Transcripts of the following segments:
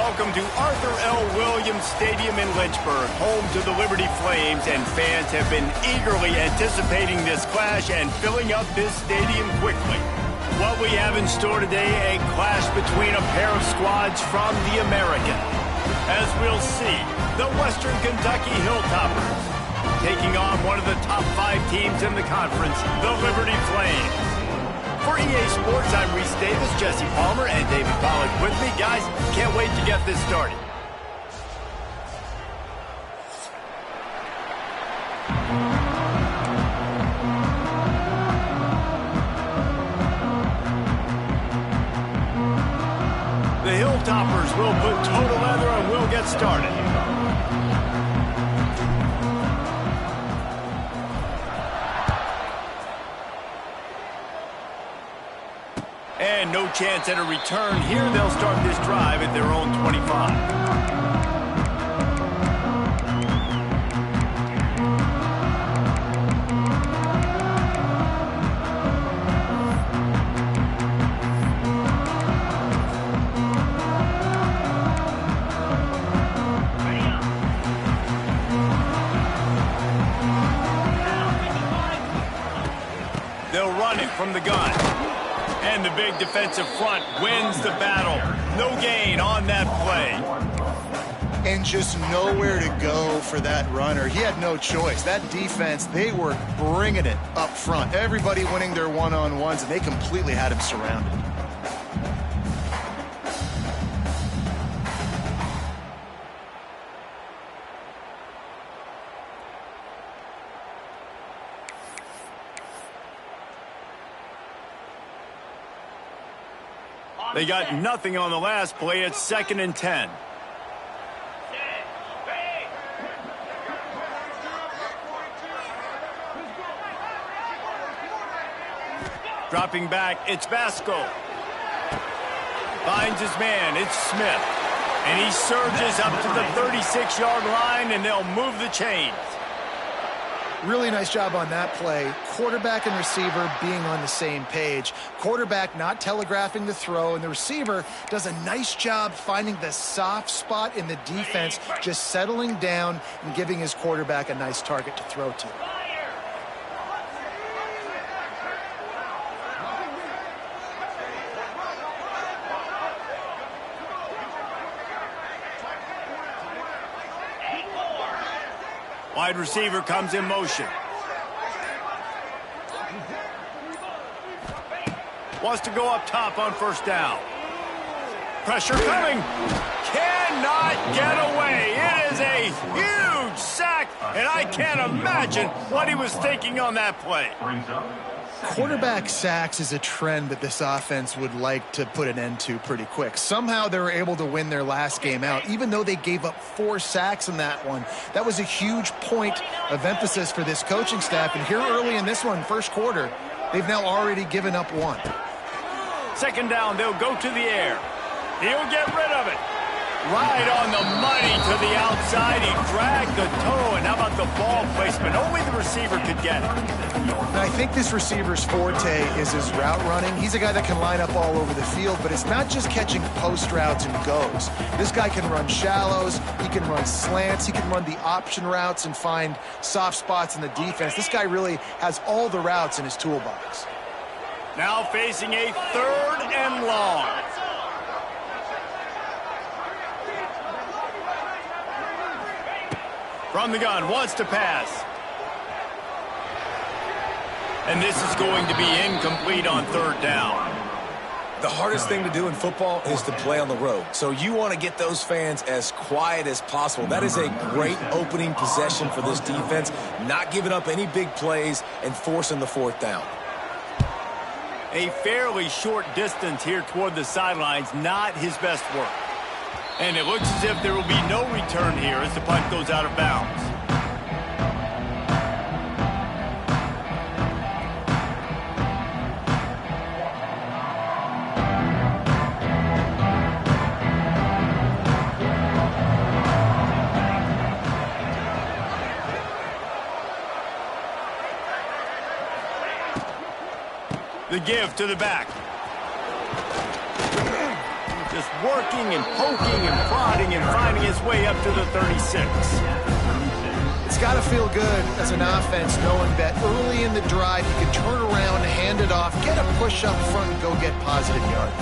welcome to Arthur L. Williams Stadium in Lynchburg, home to the Liberty Flames, and fans have been eagerly anticipating this clash and filling up this stadium quickly. What we have in store today, a clash between a pair of squads from the American. As we'll see, the Western Kentucky Hilltoppers taking on one of the top 5 teams in the conference, the Liberty Flames. For EA Sports, I'm Reese Davis, Jesse Palmer, and David Pollack with me. Guys, can't wait to get this started. The Hilltoppers will put total leather and we'll get started. And no chance at a return here. They'll start this drive at their own 25. They'll run it from the gun. And the big defensive front wins the battle. No gain on that play. And just nowhere to go for that runner. He had no choice. That defense, they were bringing it up front. Everybody winning their one-on-ones, and they completely had him surrounded. They got nothing on the last play. It's 2nd and 10. Dropping back, it's Vasco. Finds his man, it's Smith. And he surges up to the 36-yard line, and they'll move the chains. Really nice job on that play. Quarterback and receiver being on the same page. Quarterback not telegraphing the throw, and the receiver does a nice job finding the soft spot in the defense, just settling down and giving his quarterback a nice target to throw to. Wide receiver comes in motion. Wants to go up top on 1st down. Pressure coming. Cannot get away. It is a huge sack, and I can't imagine what he was thinking on that play. Quarterback sacks is a trend that this offense would like to put an end to pretty quick. Somehow they were able to win their last game out, even though they gave up 4 sacks in that one. That was a huge point of emphasis for this coaching staff. And here early in this one, 1st quarter, they've now already given up 1. 2nd down, they'll go to the air. He'll get rid of it. Right on the money to the outside. He dragged the toe, and how about the ball placement? Only the receiver could get it. And I think this receiver's forte is his route running. He's a guy that can line up all over the field, but it's not just catching post routes and goes. This guy can run shallows, he can run slants, he can run the option routes and find soft spots in the defense. This guy really has all the routes in his toolbox. Now facing a 3rd and long. From the gun, wants to pass. And this is going to be incomplete on 3rd down. The hardest thing to do in football is to play on the road. So you want to get those fans as quiet as possible. That is a great opening possession for this defense, not giving up any big plays and forcing the 4th down. A fairly short distance here toward the sidelines, not his best work. And it looks as if there will be no return here as the punt goes out of bounds. The give to the back. just working and poking and prodding and finding his way up to the 36. It's got to feel good as an offense knowing that early in the drive you can turn around, hand it off, get a push up front, and go get positive yardage.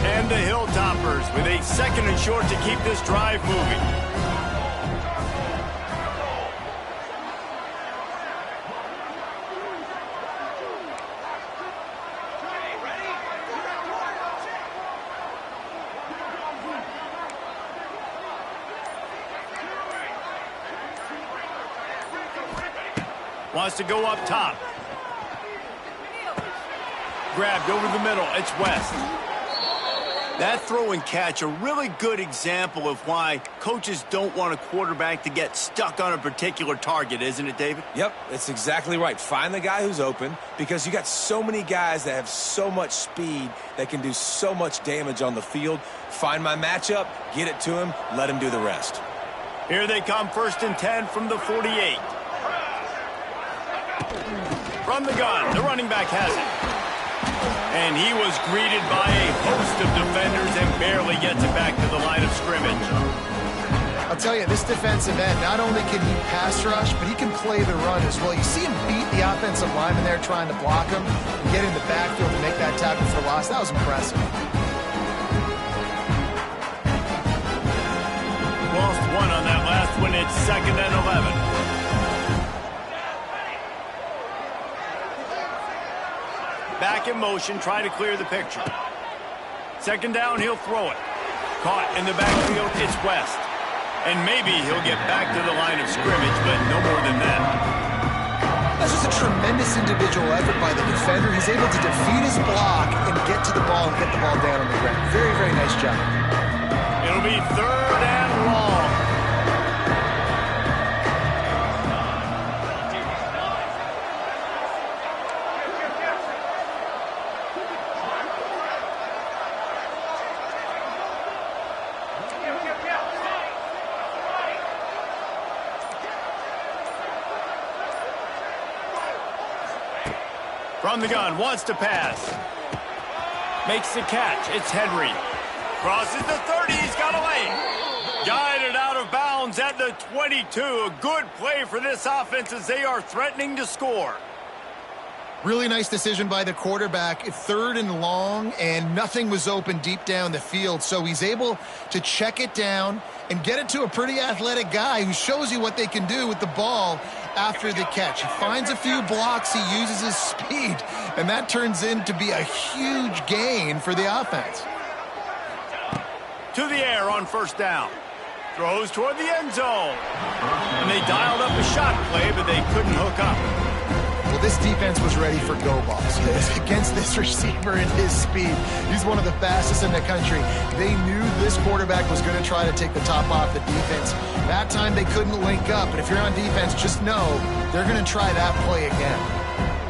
And the Hilltoppers with a 2nd and short to keep this drive moving. Wants to go up top. Grabbed over the middle. It's West. That throw and catch, a really good example of why coaches don't want a quarterback to get stuck on a particular target, isn't it, David? Yep, that's exactly right. Find the guy who's open, because you got so many guys that have so much speed that can do so much damage on the field. Find my matchup, get it to him, let him do the rest. Here they come, 1st and 10 from the 48. From the gun, the running back has it. And he was greeted by a host of defenders and barely gets it back to the line of scrimmage. I'll tell you, this defensive end, not only can he pass rush, but he can play the run as well. You see him beat the offensive lineman there trying to block him and get in the backfield to make that tackle for loss. That was impressive. Lost one on that last one. It's 2nd and 11. Back in motion, try to clear the picture. 2nd down, he'll throw it. Caught in the backfield, it's West. And maybe he'll get back to the line of scrimmage, but no more than that. That's just a tremendous individual effort by the defender. He's able to defeat his block and get to the ball and get the ball down on the ground. Very, very nice job. It'll be 3rd and long. From the gun, wants to pass. Makes the catch. It's Henry. Crosses the 30. He's got a lane. Guided out of bounds at the 22. A good play for this offense as they are threatening to score. Really nice decision by the quarterback. 3rd and long, and nothing was open deep down the field. So he's able to check it down and get it to a pretty athletic guy who shows you what they can do with the ball after the catch. He finds a few blocks, he uses his speed, and that turns into be a huge gain for the offense. To the air on 1st down. Throws toward the end zone. And they dialed up a shot play, but they couldn't hook up. Well, this defense was ready for go balls against this receiver and his speed. He's one of the fastest in the country. They knew this quarterback was going to try to take the top off the defense. That time they couldn't link up, but if you're on defense, just know they're going to try that play again.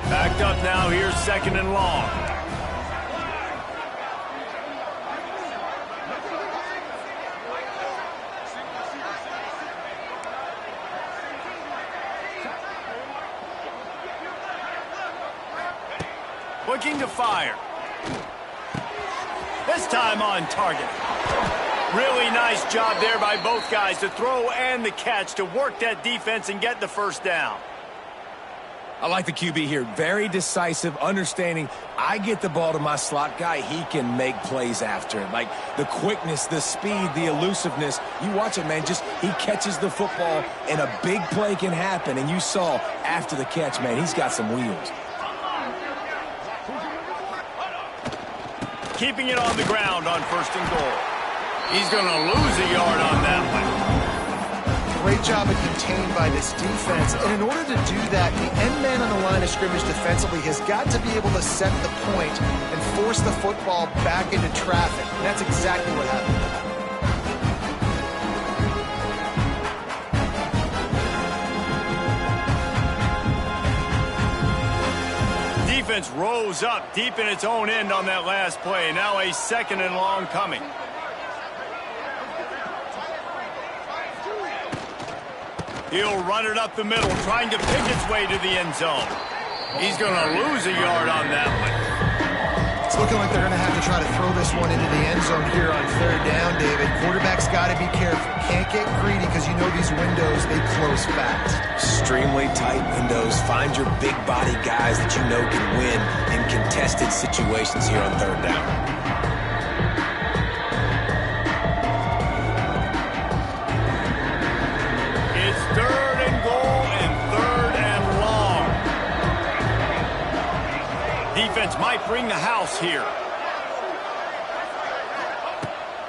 Backed up now, here's 2nd and long. Looking to fire. This time on target. Really nice job there by both guys to throw and the catch to work that defense and get the 1st down. I like the QB here. Very decisive, understanding I get the ball to my slot guy, he can make plays after it. Like the quickness, the speed, the elusiveness. You watch it, man. Just he catches the football and a big play can happen. And you saw after the catch, man, he's got some wheels. Keeping it on the ground on 1st and goal. He's going to lose a yard on that one. Great job of contained by this defense. And in order to do that, the end man on the line of scrimmage defensively has got to be able to set the point and force the football back into traffic. And that's exactly what happened. Defense rose up deep in its own end on that last play. Now a 2nd and long coming. He'll run it up the middle, trying to pick its way to the end zone. He's going to lose a yard on that one. It's looking like they're going to have to try to throw this one into the end zone here on third down, David. Quarterback's got to be careful. Can't get greedy because you know these windows, they close fast. Extremely tight windows. Find your big body guys that you know can win in contested situations here on third down. It's third and goal and third and long. Defense might bring the house here.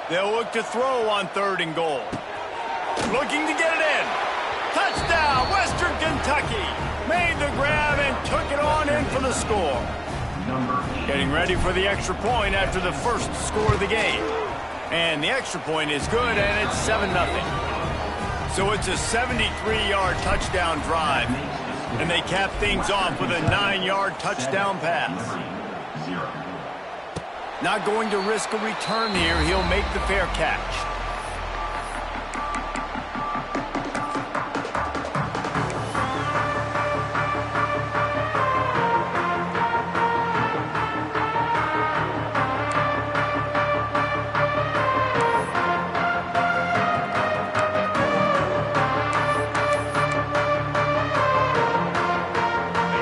They'll look to throw on third and goal. Looking to get it in. Touchdown, Western Kentucky. Made the grab and took it on in for the score. Getting ready for the extra point after the first score of the game. And the extra point is good, and it's 7-0. So it's a 73-yard touchdown drive. And they cap things off with a 9-yard touchdown pass. Not going to risk a return here. He'll make the fair catch.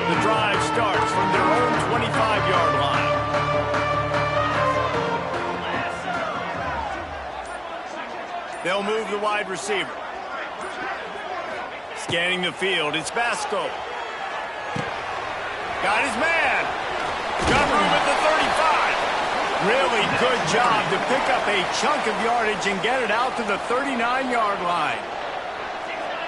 The drive starts from their own 25-yard line. They'll move the wide receiver. Scanning the field, it's Vasco. Got his man. Got room at the 35. Really good job to pick up a chunk of yardage and get it out to the 39-yard line.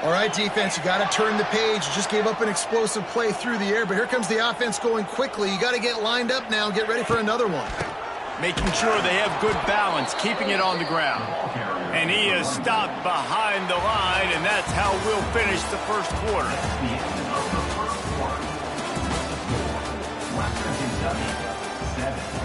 All right, defense, you got to turn the page. You just gave up an explosive play through the air, but here comes the offense going quickly. You got to get lined up now and get ready for another one. Making sure they have good balance, keeping it on the ground. And he is stopped behind the line, and that's how we'll finish the first quarter. Western Kentucky, 7-0.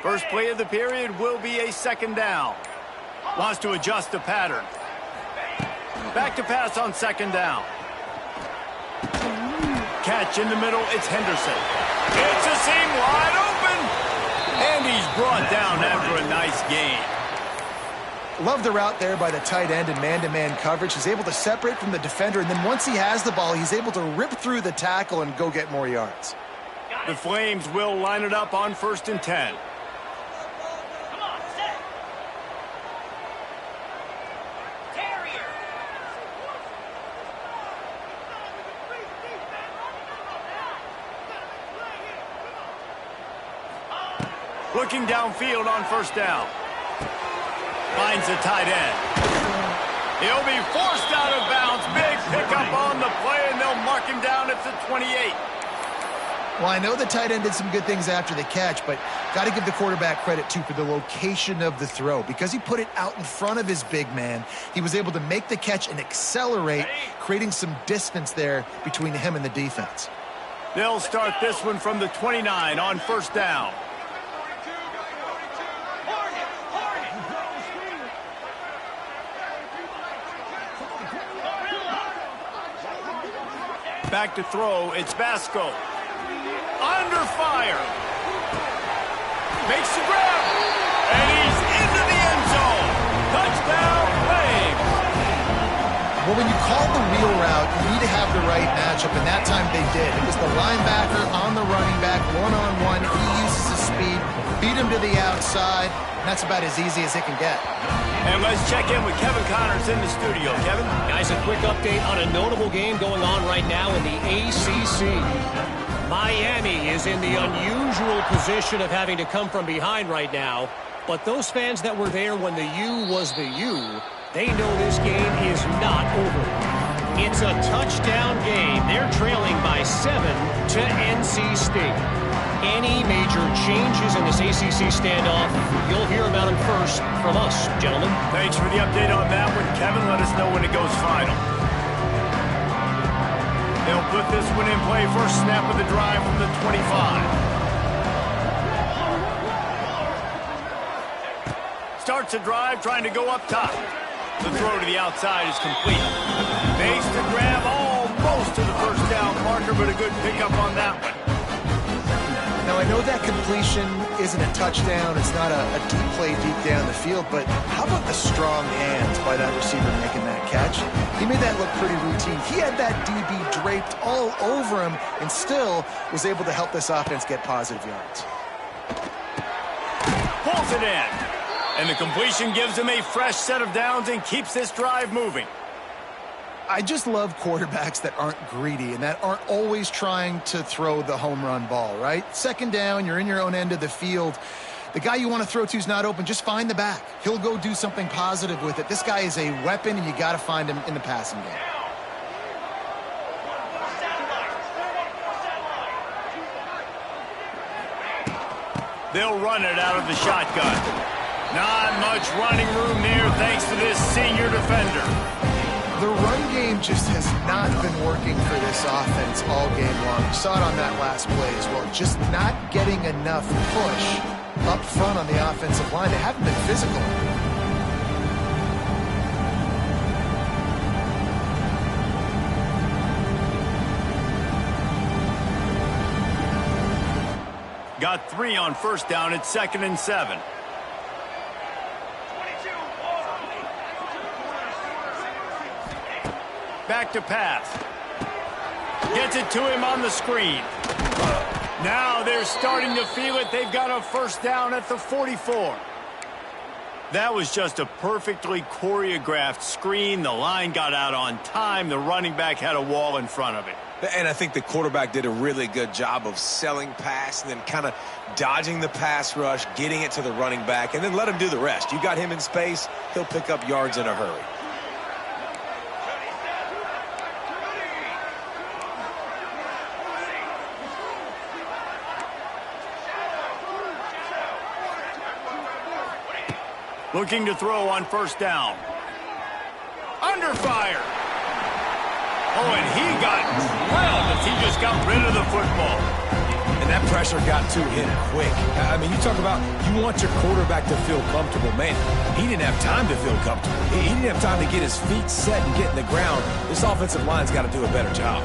First play of the period will be a second down. Wants to adjust the pattern. Back to pass on second down. Catch in the middle, it's Henderson. It's a seam wide open. And he's brought down after a nice gain. Love the route there by the tight end in man-to-man coverage. He's able to separate from the defender, and then once he has the ball, he's able to rip through the tackle and go get more yards. The Flames will line it up on 1st and 10. Looking downfield on first down. Finds the tight end. He'll be forced out of bounds. Big pickup on the play, and they'll mark him down at the 28. Well, I know the tight end did some good things after the catch, but got to give the quarterback credit, too, for the location of the throw. Because he put it out in front of his big man, he was able to make the catch and accelerate, creating some distance there between him and the defense. They'll start this one from the 29 on first down. Back to throw, it's Vasco. Under fire. Makes the grab. And he's into the end zone. Touchdown, Flames. Well, when you call the wheel route, you need to have the right matchup, and that time they did. It was the linebacker on the running back, one-on-one. He uses his speed, beat him to the outside, and that's about as easy as it can get. And let's check in with Kevin Connors in the studio. Kevin? Guys, a quick update on a notable game going on right now in the ACC. Miami is in the unusual position of having to come from behind right now. But those fans that were there when the U was the U, they know this game is not over. It's a touchdown game. They're trailing by 7 to NC State. Any major changes in this ACC standoff, you'll hear about them first from us, gentlemen. Thanks for the update on that one, Kevin. Let us know when it goes final. They'll put this one in play. First snap of the drive from the 25. Starts a drive trying to go up top. The throw to the outside is complete. Makes the grab almost to the first down marker, but a good pickup on that one. Now, I know that completion isn't a touchdown. It's not a deep play deep down the field, but how about the strong hands by that receiver making that catch? He made that look pretty routine. He had that DB draped all over him and still was able to help this offense get positive yards. Pulls it in. And the completion gives him a fresh set of downs and keeps this drive moving. I just love quarterbacks that aren't greedy and that aren't always trying to throw the home run ball, right? Second down, you're in your own end of the field. The guy you want to throw to is not open. Just find the back. He'll go do something positive with it. This guy is a weapon, and you got to find him in the passing game. They'll run it out of the shotgun. Not much running room there thanks to this senior defender. The run game just has not been working for this offense all game long. You saw it on that last play as well. Just not getting enough push up front on the offensive line. They haven't been physical. Got 3 on first down. It's 2nd and 7. Back to pass. Gets it to him on the screen. Now they're starting to feel it. They've got a first down at the 44. That was just a perfectly choreographed screen. The line got out on time. The running back had a wall in front of it. And I think the quarterback did a really good job of selling pass and then kind of dodging the pass rush, getting it to the running back, and then let him do the rest. You got him in space, he'll pick up yards in a hurry. Looking to throw on first down. Under fire. Oh, and he got drilled as he just got rid of the football. And that pressure got to him quick. I mean, you talk about you want your quarterback to feel comfortable. Man, he didn't have time to feel comfortable. He didn't have time to get his feet set and get in the ground. This offensive line's got to do a better job.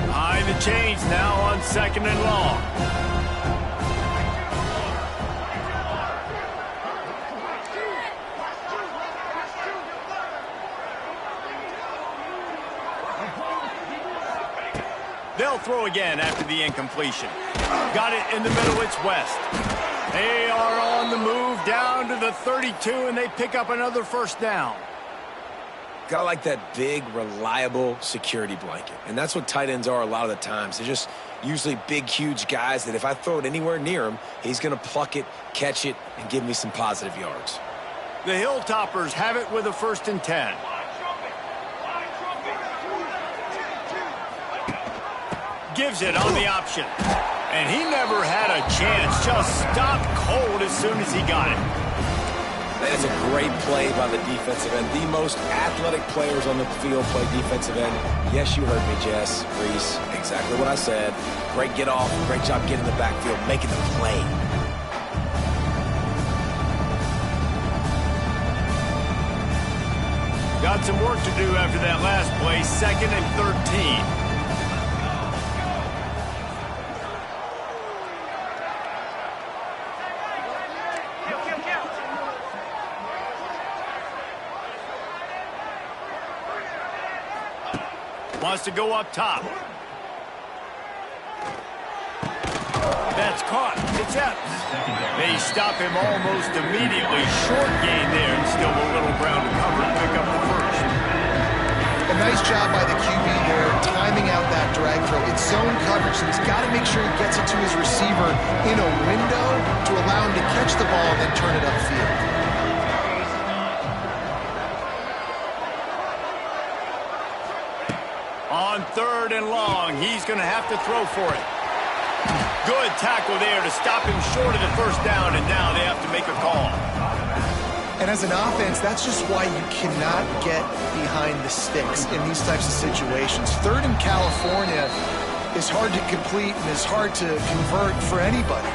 Behind the chains now on 2nd and long. They'll throw again after the incompletion. Got it in the middle. It's West. They are on the move down to the 32, and they pick up another first down. Gotta like that big, reliable security blanket. And that's what tight ends are a lot of the times. They're just usually big, huge guys that if I throw it anywhere near him, he's going to pluck it, catch it, and give me some positive yards. The Hilltoppers have it with a 1st and 10. Gives it on the option. And he never had a chance. Just stopped cold as soon as he got it. That is a great play by the defensive end. The most athletic players on the field play defensive end. Yes, you heard me, Jess, Reese. Exactly what I said. Great get off. Great job getting the backfield, making the play. Got some work to do after that last play. 2nd and 13. Wants to go up top. That's caught. It's Epps. They stop him almost immediately. Short gain there, and still a little ground to cover and pick up the first. A nice job by the QB there, timing out that drag throw. It's zone coverage, so he's got to make sure he gets it to his receiver in a window to allow him to catch the ball and then turn it upfield. On 3rd and long, he's going to have to throw for it. Good tackle there to stop him short of the first down, and now they have to make a call. And as an offense, that's just why you cannot get behind the sticks in these types of situations. Third in California is hard to complete and is hard to convert for anybody.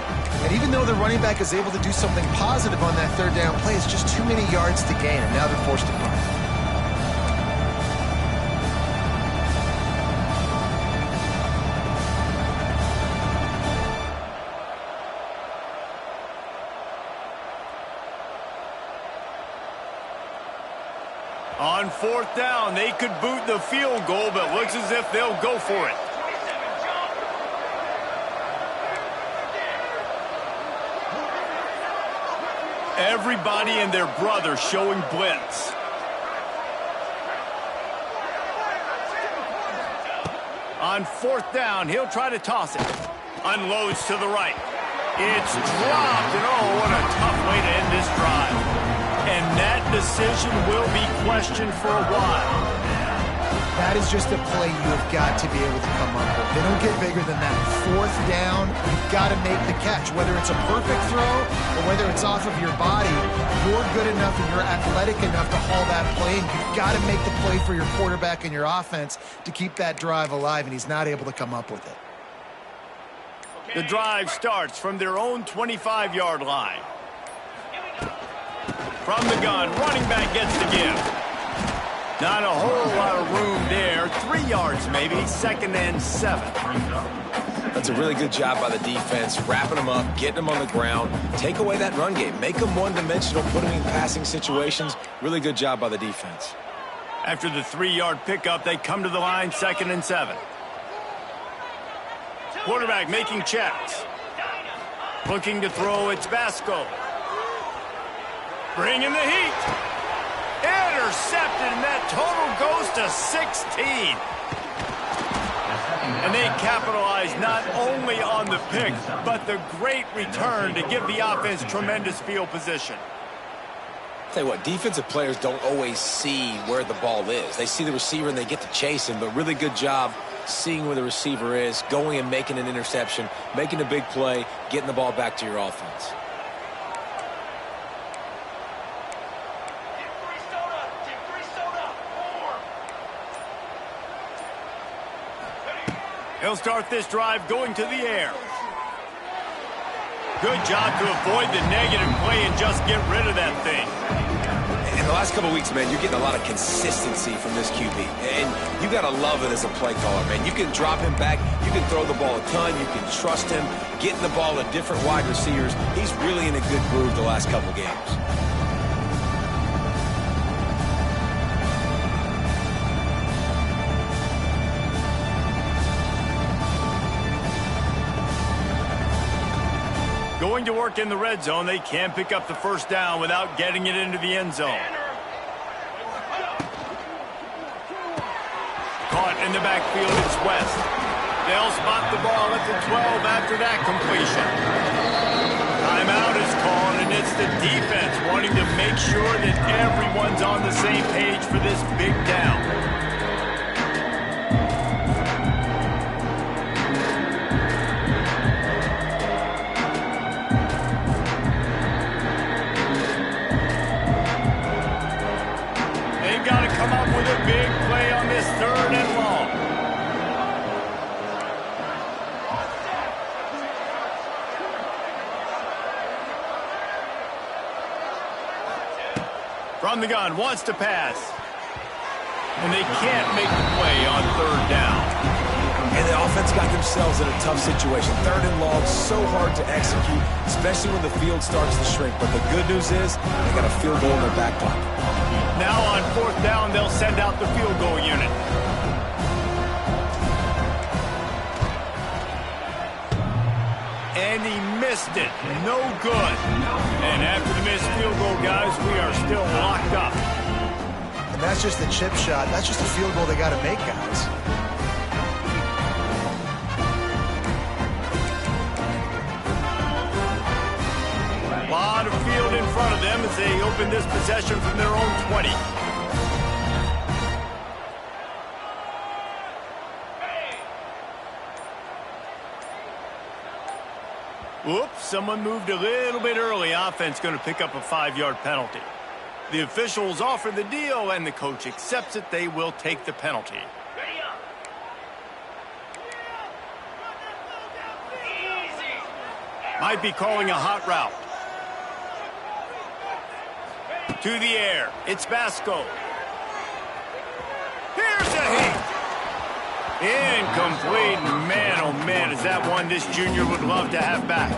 And even though the running back is able to do something positive on that third down play, it's just too many yards to gain, and now they're forced to punt. On fourth down, they could boot the field goal, but looks as if they'll go for it. Everybody and their brother showing blitz. On fourth down, he'll try to toss it. Unloads to the right. It's dropped, and oh, what a tough way to end this drive. And that decision will be questioned for a while. That is just a play you have got to be able to come up with. They don't get bigger than that. Fourth down, you've got to make the catch. Whether it's a perfect throw or whether it's off of your body, you're good enough and you're athletic enough to haul that play, and you've got to make the play for your quarterback and your offense to keep that drive alive, and he's not able to come up with it. The drive starts from their own 25-yard line. From the gun, running back gets the give. Not a whole lot of room there. 3 yards maybe, 2nd and 7. That's a really good job by the defense, wrapping them up, getting them on the ground. Take away that run game. Make them one-dimensional, put them in passing situations. Really good job by the defense. After the 3-yard pickup, they come to the line, 2nd and 7. Quarterback making checks. Looking to throw, it's Vasco. Bringing the heat. Intercepted, and that total goes to 16. And they capitalize not only on the pick, but the great return to give the offense tremendous field position. Tell you what, defensive players don't always see where the ball is. They see the receiver and they get to chase him, but really good job seeing where the receiver is, going and making an interception, making a big play, getting the ball back to your offense. He'll start this drive going to the air. Good job to avoid the negative play and just get rid of that thing. In the last couple of weeks, man, you're getting a lot of consistency from this QB. And you got to love it as a play caller, man. You can drop him back. You can throw the ball a ton. You can trust him, getting the ball to different wide receivers. He's really in a good groove the last couple games. Going to work in the red zone, they can't pick up the first down without getting it into the end zone. Caught in the backfield, it's West. They'll spot the ball at the 12 after that completion. Timeout is called, and it's the defense wanting to make sure that everyone's on the same page for this big down. Come up with a big play on this 3rd and long. From the gun, wants to pass. And they can't make the play on 3rd down. And the offense got themselves in a tough situation. 3rd and long, so hard to execute, especially when the field starts to shrink. But the good news is they got a field goal in their back pocket. Now on 4th down, they'll send out the field goal unit. And he missed it. No good. And after the missed field goal, guys, we are still locked up. And that's just the chip shot. That's just a field goal they got to make, guys. A lot of field in front of them as they open this possession from their own 20. Whoops, someone moved a little bit early. Offense going to pick up a 5-yard penalty. The officials offer the deal, and the coach accepts it. They will take the penalty. Might be calling a hot route. To the air. It's Vasco. Here's a hit. Incomplete. Man, oh man, is that one this junior would love to have back.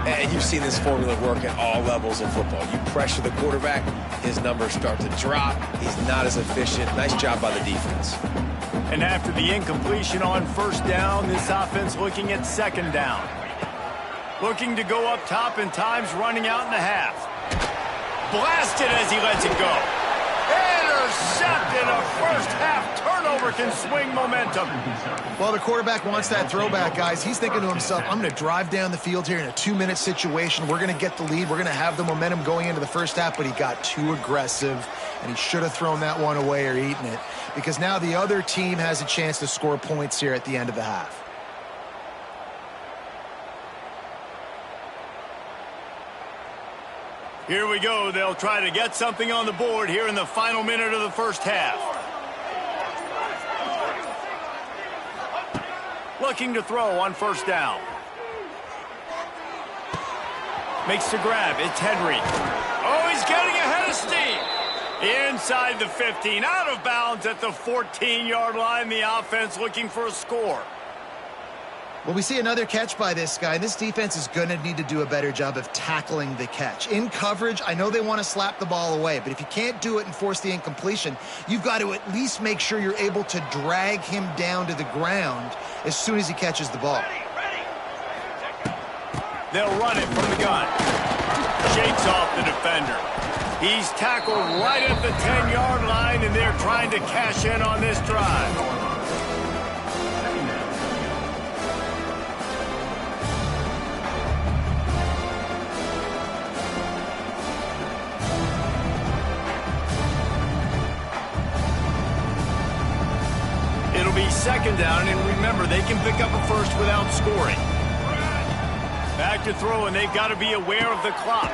And you've seen this formula work at all levels of football. You pressure the quarterback, his numbers start to drop. He's not as efficient. Nice job by the defense. And after the incompletion on first down, this offense looking at second down. Looking to go up top, and time's running out in the half. Blasted as he lets it go. Intercepted. A first half turnover can swing momentum. Well, the quarterback wants that throwback, guys. He's thinking to himself, I'm going to drive down the field here in a 2-minute situation. We're going to get the lead. We're going to have the momentum going into the first half, but he got too aggressive, and he should have thrown that one away or eaten it, because now the other team has a chance to score points here at the end of the half. Here we go. They'll try to get something on the board here in the final minute of the first half. Looking to throw on first down. Makes the grab. It's Henry. Oh, he's getting ahead of steam. Inside the 15. Out of bounds at the 14-yard line. The offense looking for a score. Well, we see another catch by this guy. This defense is going to need to do a better job of tackling the catch. In coverage, I know they want to slap the ball away, but if you can't do it and force the incompletion, you've got to at least make sure you're able to drag him down to the ground as soon as he catches the ball. They'll run it from the gun. Shakes off the defender. He's tackled right at the 10-yard line, and they're trying to cash in on this drive. It'll be second down, and remember, they can pick up a first without scoring. Back to throw, and they've got to be aware of the clock.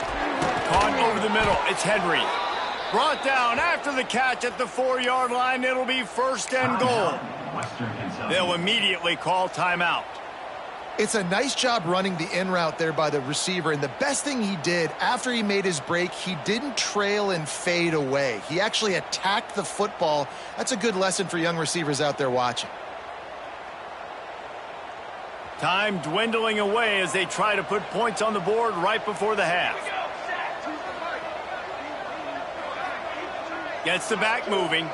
Caught over the middle. It's Henry. Brought down after the catch at the 4-yard line. It'll be first and goal. They'll immediately call timeout. It's a nice job running the in route there by the receiver, and the best thing he did after he made his break, he didn't trail and fade away. He actually attacked the football. That's a good lesson for young receivers out there watching. Time dwindling away as they try to put points on the board right before the half. Gets the back moving.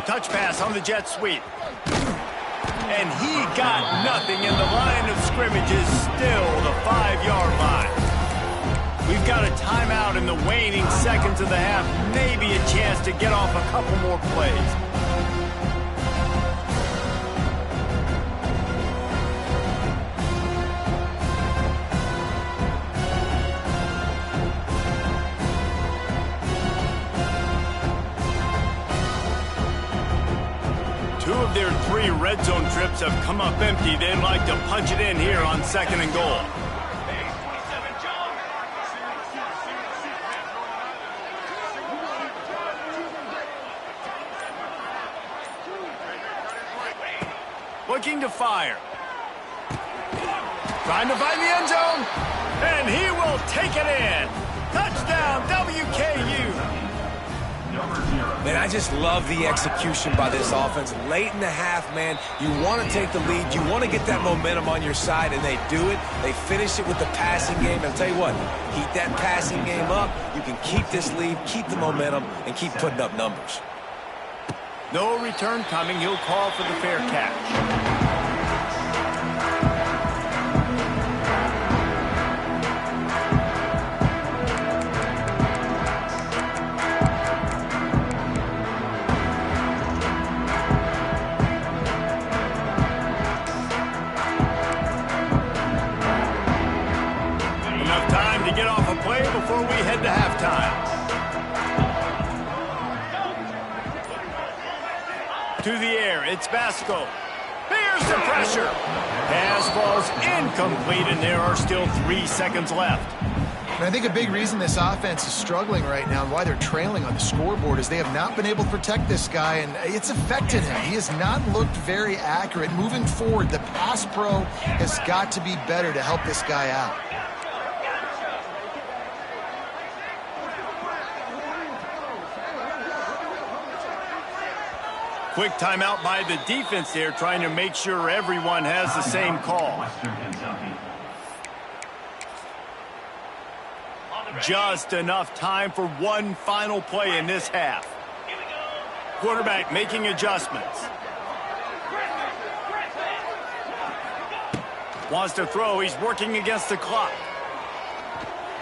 Touch pass on the jet sweep. And he got nothing, and the line of scrimmage is still the 5-yard line. We've got a timeout in the waning seconds of the half. Maybe a chance to get off a couple more plays. Two of their 3 red zone trips have come up empty. They'd like to punch it in here on second and goal. Looking to fire. Trying to find the end zone. And he will take it in. Touchdown, WKU. Man, I just love the execution by this offense. Late in the half, man, you want to take the lead. You want to get that momentum on your side, and they do it. They finish it with the passing game. And I'll tell you what, keep that passing game up. You can keep this lead, keep the momentum, and keep putting up numbers. No return coming. He'll call for the fair catch. Get off a play before we head to halftime. To the air, it's Vasco. Here's the pressure. Pass falls incomplete, and there are still 3 seconds left. And I think a big reason this offense is struggling right now and why they're trailing on the scoreboard is they have not been able to protect this guy, and it's affected him. He has not looked very accurate. Moving forward, the pass pro has got to be better to help this guy out. Quick timeout by the defense there, trying to make sure everyone has the same call. Just enough time for one final play in this half. Quarterback making adjustments. Wants to throw. He's working against the clock.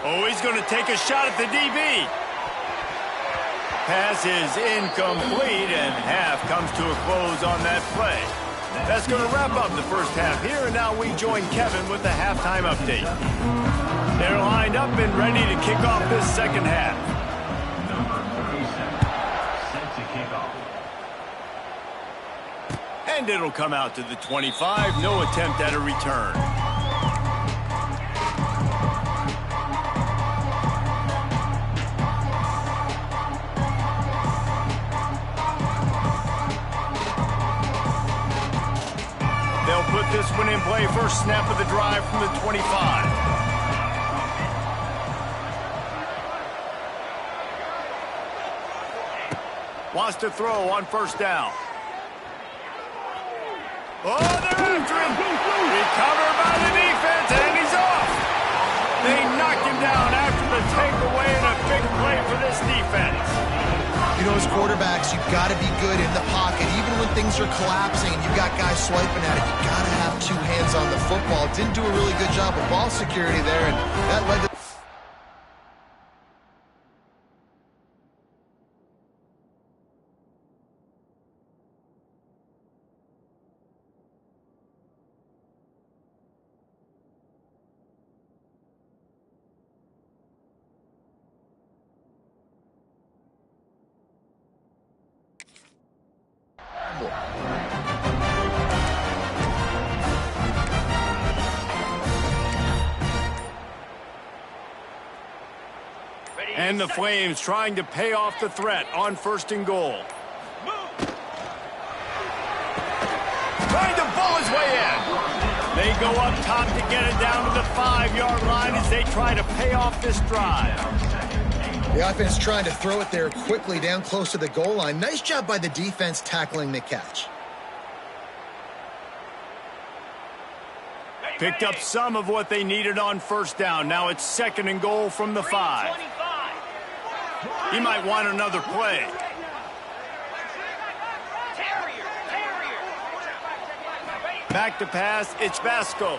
Oh, he's going to take a shot at the DB. Pass is incomplete, and half comes to a close on that play. That's going to wrap up the first half here, and now we join Kevin with the halftime update. They're lined up and ready to kick off this second half. Number 37, set to kick off. And it'll come out to the 25. No attempt at a return. They'll put this one in play. First snap of the drive from the 25. Wants to throw on first down. Oh, they're after him. Recovered by the defense, and he's off. They knocked him down after the takeaway, and a big play for this defense. You know, as quarterbacks, you've got to be good in the pocket. Even when things are collapsing and you've got guys swiping at it, you've got to have two hands on the football. Didn't do a really good job of ball security there, and that led to... And the Flames trying to pay off the threat on first and goal. Trying to ball his way in. They go up top to get it down to the 5-yard line as they try to pay off this drive. The offense trying to throw it there quickly down close to the goal line. Nice job by the defense tackling the catch. Picked up some of what they needed on first down. Now it's second and goal from the 5. He might want another play. Back to pass, it's Vasco.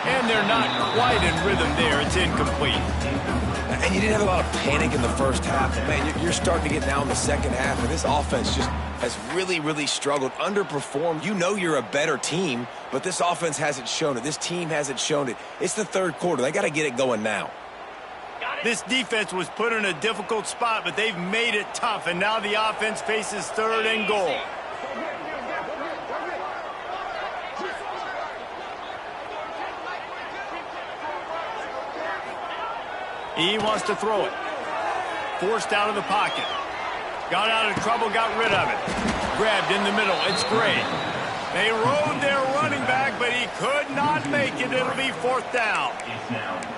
And they're not quite in rhythm there. It's incomplete. And you didn't have a lot of panic in the first half. Man, you're starting to get now in the second half, and this offense just has really struggled, underperformed. You know you're a better team, but this offense hasn't shown it. This team hasn't shown it. It's the third quarter. They got to get it going now. This defense was put in a difficult spot, but they've made it tough, and now the offense faces third and goal. He wants to throw it. Forced out of the pocket. Got out of trouble, got rid of it. Grabbed in the middle. It's great. They rode their running back, but he could not make it. It'll be fourth down.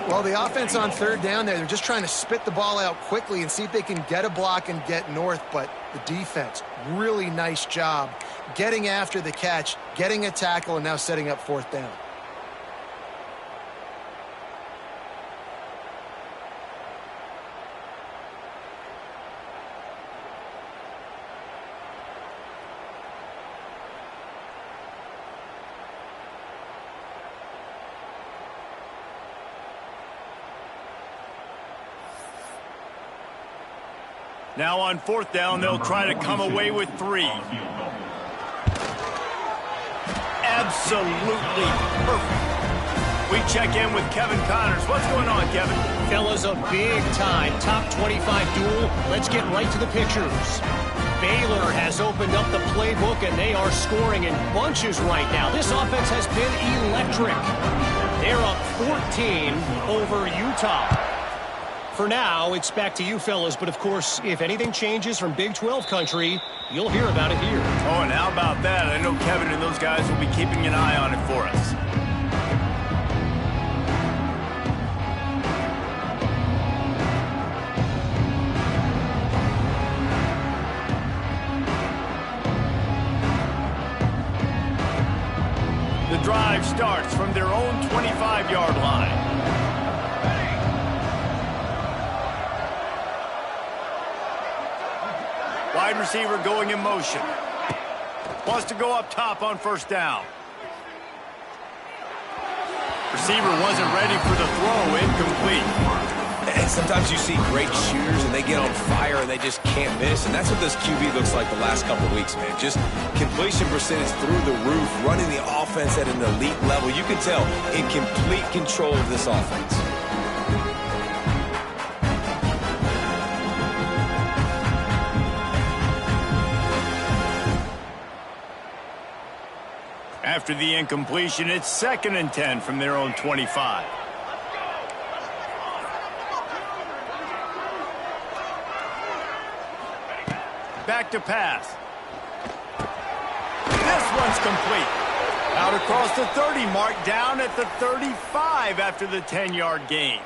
Well, the offense on third down there, they're just trying to spit the ball out quickly and see if they can get a block and get north. But the defense, really nice job getting after the catch, getting a tackle, and now setting up fourth down. Now on fourth down, they'll try to come away with 3. Absolutely perfect. We check in with Kevin Connors. What's going on, Kevin? Fellas, a big-time top 25 duel. Let's get right to the pictures. Baylor has opened up the playbook, and they are scoring in bunches right now. This offense has been electric. They're up 14 over Utah. For now, it's back to you fellas, but of course, if anything changes from Big 12 country, you'll hear about it here. Oh, and how about that? I know Kevin and those guys will be keeping an eye on it for us. The drive starts from their own 25-yard line. Wide receiver going in motion. Wants to go up top on first down. Receiver wasn't ready for the throw. Incomplete. And sometimes you see great shooters and they get on fire and they just can't miss. And that's what this QB looks like the last couple of weeks, man. Just completion percentage through the roof, running the offense at an elite level. You can tell in complete control of this offense. After the incompletion, it's 2nd and 10 from their own 25. Back to pass. This one's complete. Out across the 30 mark, down at the 35 after the 10-yard gain.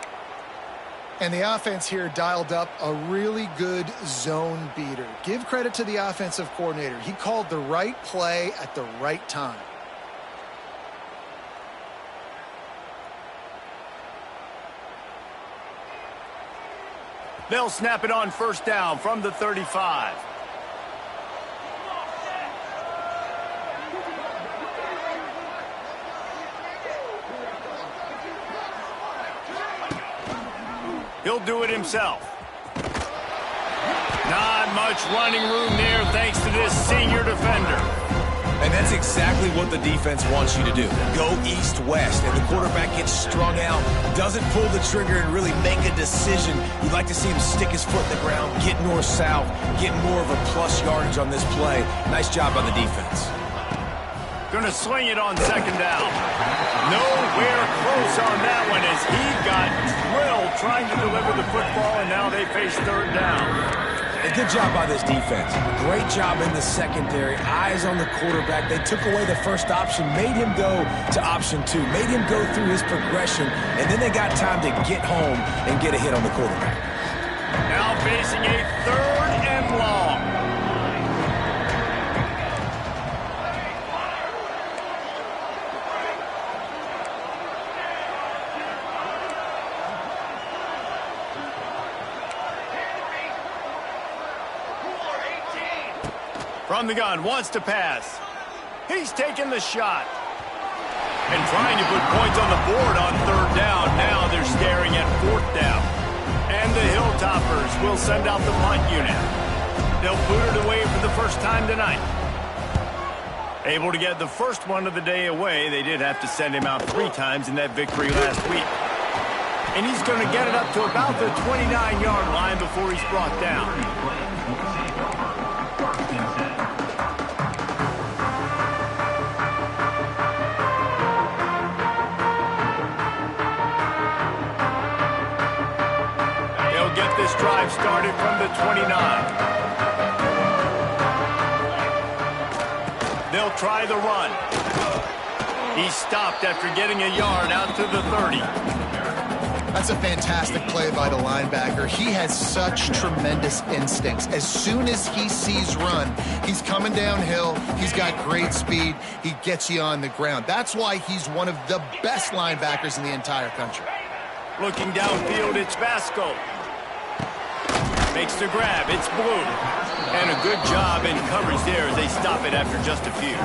And the offense here dialed up a really good zone beater. Give credit to the offensive coordinator. He called the right play at the right time. They'll snap it on first down from the 35. He'll do it himself. Not much running room there thanks to this senior defender. And that's exactly what the defense wants you to do. Go east-west, and the quarterback gets strung out, doesn't pull the trigger and really make a decision. You'd like to see him stick his foot in the ground, get north-south, get more of a plus yardage on this play. Nice job by the defense. Gonna sling it on second down. Nowhere close on that one as he got drilled trying to deliver the football, and now they face third down. A good job by this defense. Great job in the secondary. Eyes on the quarterback. They took away the first option, made him go to option 2, made him go through his progression, and then they got time to get home and get a hit on the quarterback. Now facing a 3rd and long. From the gun, wants to pass. He's taking the shot. And trying to put points on the board on third down. Now they're staring at fourth down. And the Hilltoppers will send out the punt unit. They'll boot it away for the first time tonight. Able to get the first one of the day away. They did have to send him out 3 times in that victory last week. And he's going to get it up to about the 29-yard line before he's brought down. Get this drive started from the 29. They'll try the run. He stopped after getting a yard out to the 30. That's a fantastic play by the linebacker. He has such tremendous instincts. As soon as he sees run, he's coming downhill. He's got great speed. He gets you on the ground. That's why he's one of the best linebackers in the entire country. Looking downfield, it's Vasco. Makes the grab. It's Blue. And a good job in coverage there as they stop it after just a few.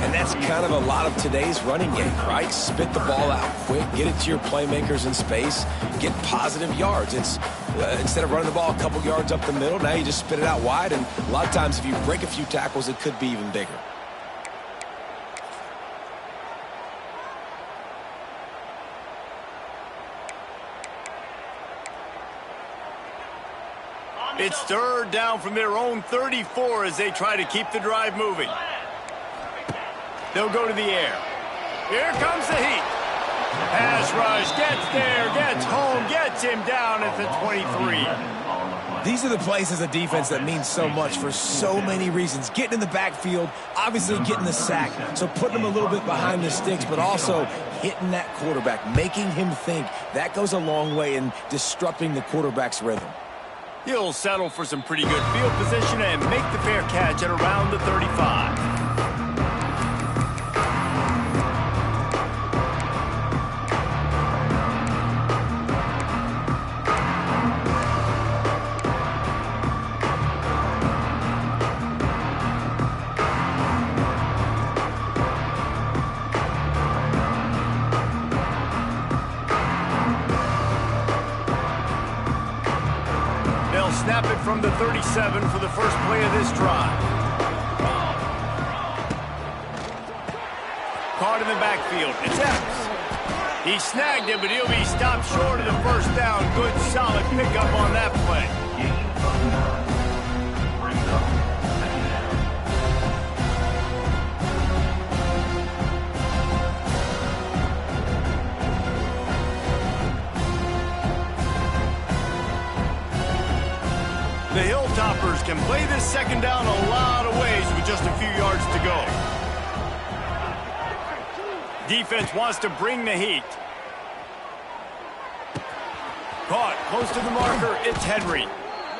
And that's kind of a lot of today's running game, right? Spit the ball out quick, get it to your playmakers in space, get positive yards. It's instead of running the ball a couple yards up the middle, now you just spit it out wide. And a lot of times if you break a few tackles, it could be even bigger. It's third down from their own 34 as they try to keep the drive moving. They'll go to the air. Here comes the heat. rush, gets there, gets home, gets him down at the 23. These are the plays as a defense that mean so much for so many reasons. Getting in the backfield, obviously getting the sack, so putting him a little bit behind the sticks, but also hitting that quarterback, making him think. That goes a long way in disrupting the quarterback's rhythm. He'll settle for some pretty good field position and make the fair catch at around the 35. Snap it from the 37 for the first play of this drive. Caught in the backfield. It's Epps. He snagged it, but he'll be stopped short of the first down. Good, solid pickup on that play. The Hilltoppers can play this second down a lot of ways with just a few yards to go. Defense wants to bring the heat. Caught close to the marker. It's Henry.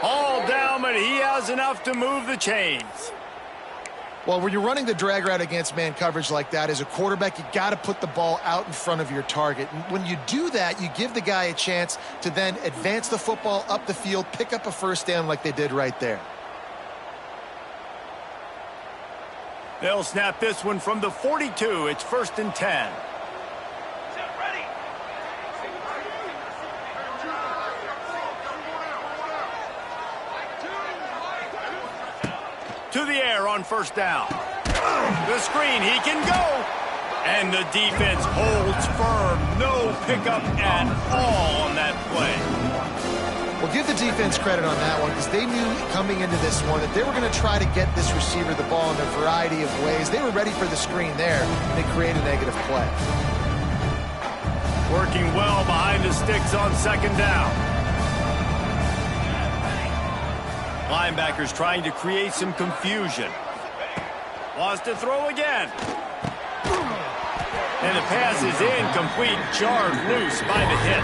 All down, but he has enough to move the chains. Well, when you're running the drag route against man coverage like that, as a quarterback, you got to put the ball out in front of your target. And when you do that, you give the guy a chance to then advance the football up the field, pick up a first down like they did right there. They'll snap this one from the 42. It's 1st and 10. To the air on first down. The screen, he can go. And the defense holds firm. No pickup at all on that play. Well, give the defense credit on that one because they knew coming into this one that they were going to try to get this receiver the ball in a variety of ways. They were ready for the screen there, and they create a negative play. Working well behind the sticks on second down. Linebackers trying to create some confusion. Wants to throw again. And the pass is incomplete, jarred loose by the hit.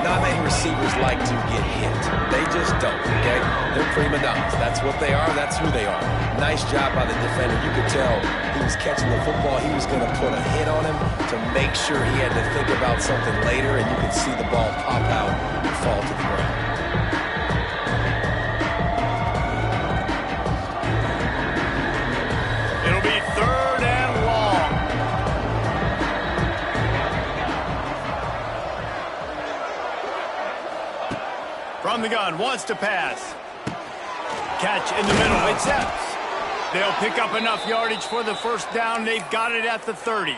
Not many receivers like to get hit. They just don't, okay? They're prima donnas. That's what they are. That's who they are. Nice job by the defender. You could tell he was catching the football. He was going to put a hit on him to make sure he had to think about something later, and you could see the ball pop out and fall to the ground. It'll be 3rd and long. From the gun, wants to pass. Catch in the middle, it's Epps. They'll pick up enough yardage for the first down. They've got it at the 30.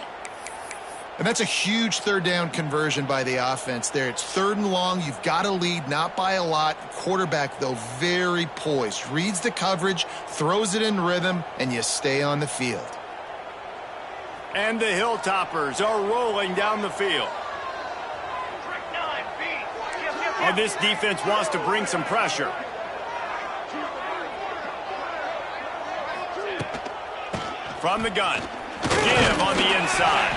And that's a huge third down conversion by the offense there. It's 3rd and long. You've got to lead, not by a lot. Quarterback, though, very poised. Reads the coverage, throws it in rhythm, and you stay on the field. And the Hilltoppers are rolling down the field. And this defense wants to bring some pressure. From the gun. Give on the inside.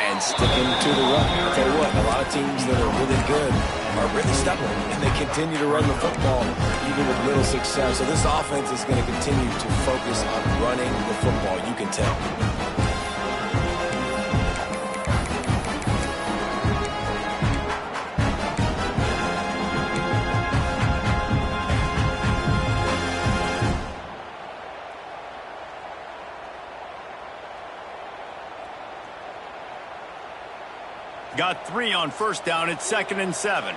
And sticking to the run. I'll tell you what, a lot of teams that are really good are really stubborn, and they continue to run the football even with little success. So this offense is going to continue to focus on running the football, you can tell. Got 3 on first down. It's 2nd and 7.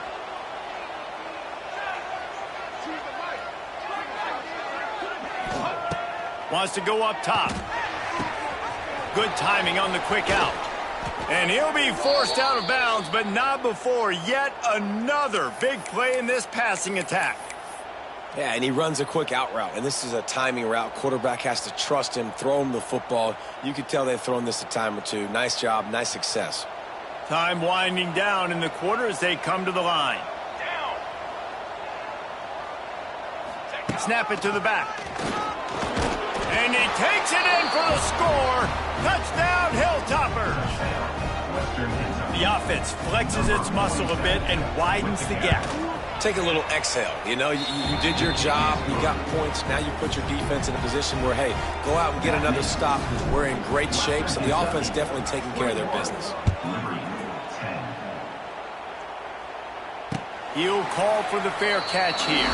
Wants to go up top. Good timing on the quick out. And he'll be forced out of bounds, but not before yet another big play in this passing attack. Yeah, and he runs a quick out route, and this is a timing route. Quarterback has to trust him, throw him the football. You could tell they've thrown this a time or two. Nice job, nice success. Time winding down in the quarter as they come to the line. Snap it to the back. And he takes it in for the score. Touchdown, Hilltoppers. The offense flexes its muscle a bit and widens the gap. Take a little exhale. You know, you did your job. You got points. Now you put your defense in a position where, hey, go out and get another stop. We're in great shape, so the offense definitely taking care of their business. He'll call for the fair catch here.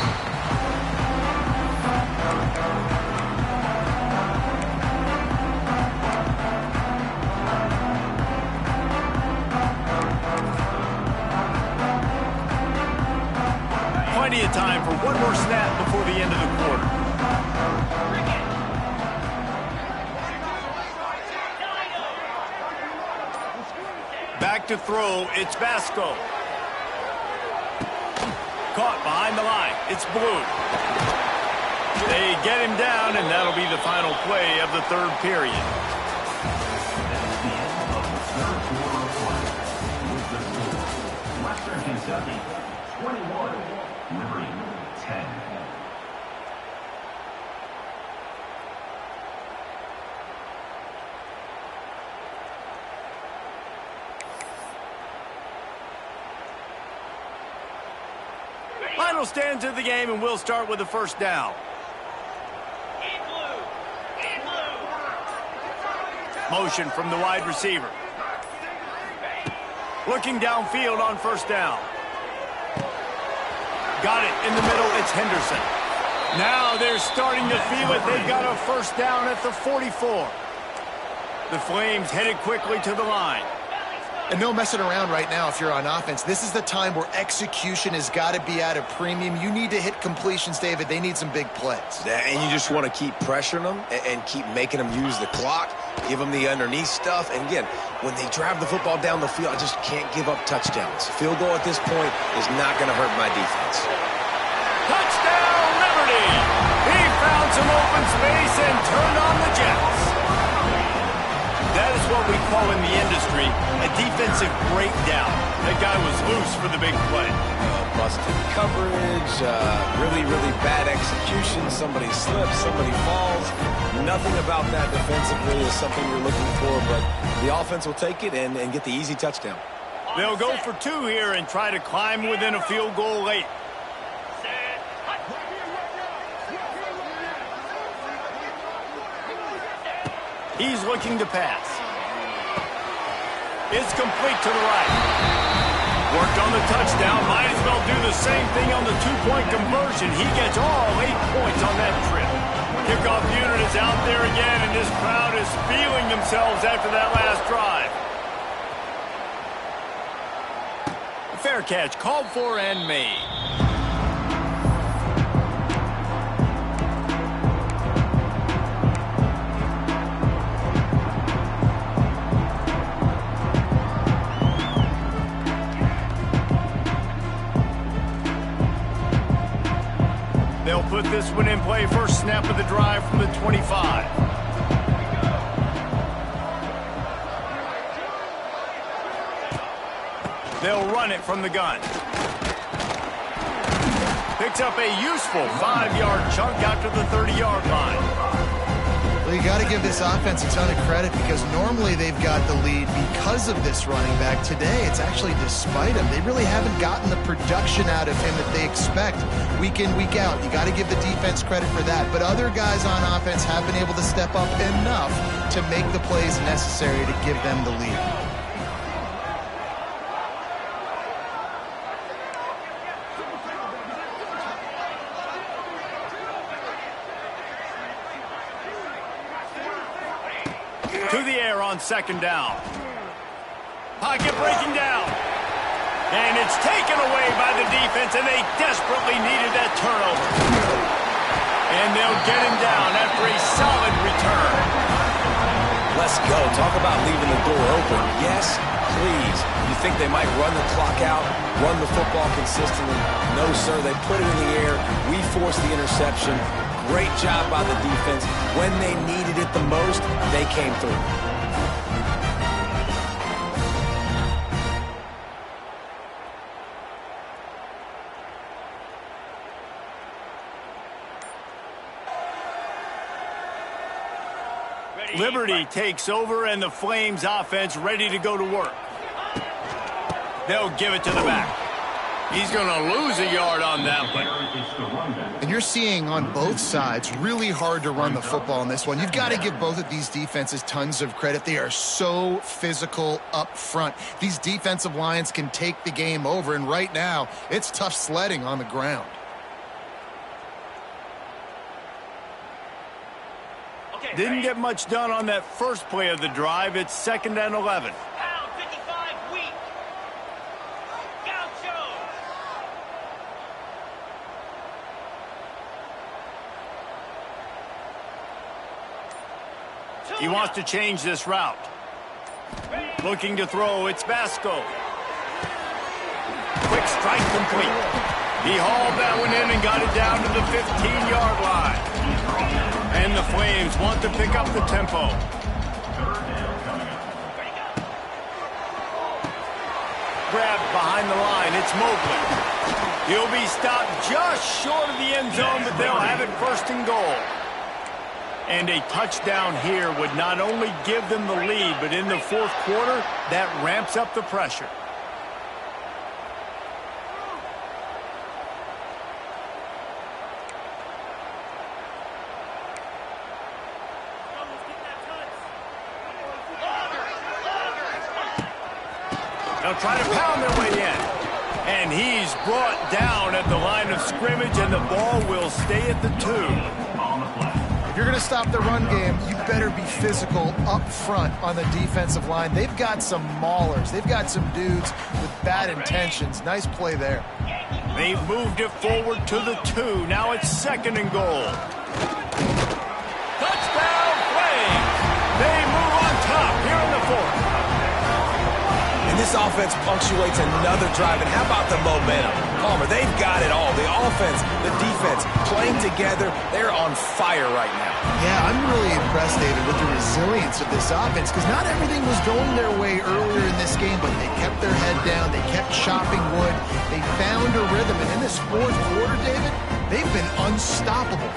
Plenty of time for one more snap before the end of the quarter. Back to throw, it's Vasco. Caught behind the line, it's Blue. They get him down, and that'll be the final play of the third period. That's the end of the third quarter of play. With the score, Western Kentucky 21, Liberty 10. Final stands of the game, and we'll start with the first down. Motion from the wide receiver. Looking downfield on first down. Got it in the middle, it's Henderson. Now they're starting to feel it. They've got a first down at the 44. The Flames headed quickly to the line. And no messing around right now if you're on offense. This is the time where execution has got to be at a premium. You need to hit completions, David. They need some big plays. And you just want to keep pressuring them and keep making them use the clock, give them the underneath stuff. And again, when they drive the football down the field, I just can't give up touchdowns. Field goal at this point is not going to hurt my defense. Touchdown, Liberty! He found some open space and turned on the Jets. That is what we call in the industry a defensive breakdown. That guy was loose for the big play. Busted coverage, really, really bad execution. Somebody slips, somebody falls. Nothing about that defensively is something you're looking for, but the offense will take it and get the easy touchdown. They'll go for two here and try to climb within a field goal late. He's looking to pass. It's complete to the right. Worked on the touchdown. Might as well do the same thing on the two-point conversion. He gets all 8 points on that trip. Kickoff unit is out there again, and this crowd is feeling themselves after that last drive. Fair catch called for and made. They'll put this one in play. First snap of the drive from the 25. They'll run it from the gun. Picks up a useful 5-yard chunk out to the 30-yard line. Well, you got to give this offense a ton of credit because normally they've got the lead because of this running back. Today, it's actually despite him. They really haven't gotten the production out of him that they expect week in, week out. You got to give the defense credit for that. But other guys on offense have been able to step up enough to make the plays necessary to give them the lead. To the air on second down. Pocket breaking down. And it's taken away by the defense, and they desperately needed that turnover. And they'll get him down after a solid return. Let's go. Talk about leaving the door open. Yes, please. You think they might run the clock out, run the football consistently? No, sir. They put it in the air. We forced the interception. Great job by the defense. When they needed it the most, they came through. Liberty takes over, and the Flames offense ready to go to work. They'll give it to the back. He's going to lose a yard on that one. And you're seeing on both sides really hard to run the football in this one. You've got to give both of these defenses tons of credit. They are so physical up front. These defensive lines can take the game over, and right now it's tough sledding on the ground. Didn't get much done on that first play of the drive. It's 2nd and 11. He wants to change this route. Looking to throw, it's Vasco. Quick strike complete. He hauled that one in and got it down to the 15-yard line. And the Flames want to pick up the tempo. Grabbed behind the line, it's Mobley. He'll be stopped just short of the end zone, but they'll have it 1st and goal. And a touchdown here would not only give them the lead, but in the 4th quarter, that ramps up the pressure. They'll try to pound their way in. And he's brought down at the line of scrimmage, and the ball will stay at the 2. If you're going to stop the run game, you better be physical up front on the defensive line. They've got some maulers. They've got some dudes with bad intentions. Nice play there. They've moved it forward to the 2. Now it's 2nd and goal. Touchdown, Flames! They move on top here in the 4th. And this offense punctuates another drive. And how about the momentum? Palmer, they've got it all. The offense, the defense, playing together. They're on fire right now. Yeah, I'm really impressed, David, with the resilience of this offense, because not everything was going their way earlier in this game, but they kept their head down. They kept chopping wood. They found a rhythm. And in this 4th quarter, David, they've been unstoppable.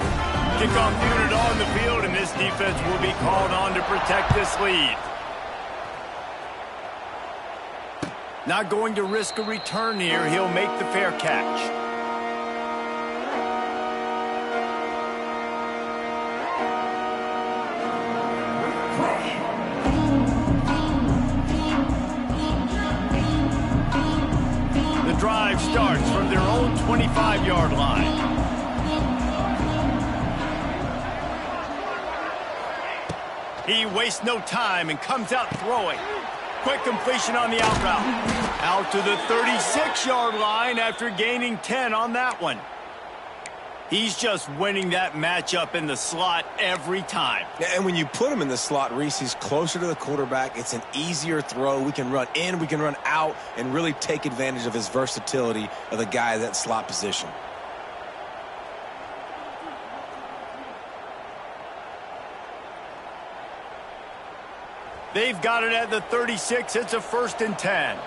Kickoff unit on the field, and this defense will be called on to protect this lead. Not going to risk a return here. He'll make the fair catch. The drive starts from their own 25-yard line. He wastes no time and comes out throwing. Quick completion on the out route. Out to the 36-yard line after gaining 10 on that one. He's just winning that matchup in the slot every time. And when you put him in the slot, Reese, he's closer to the quarterback. It's an easier throw. We can run in, we can run out, and really take advantage of his versatility of the guy at that slot position. They've got it at the 36. It's a 1st and 10.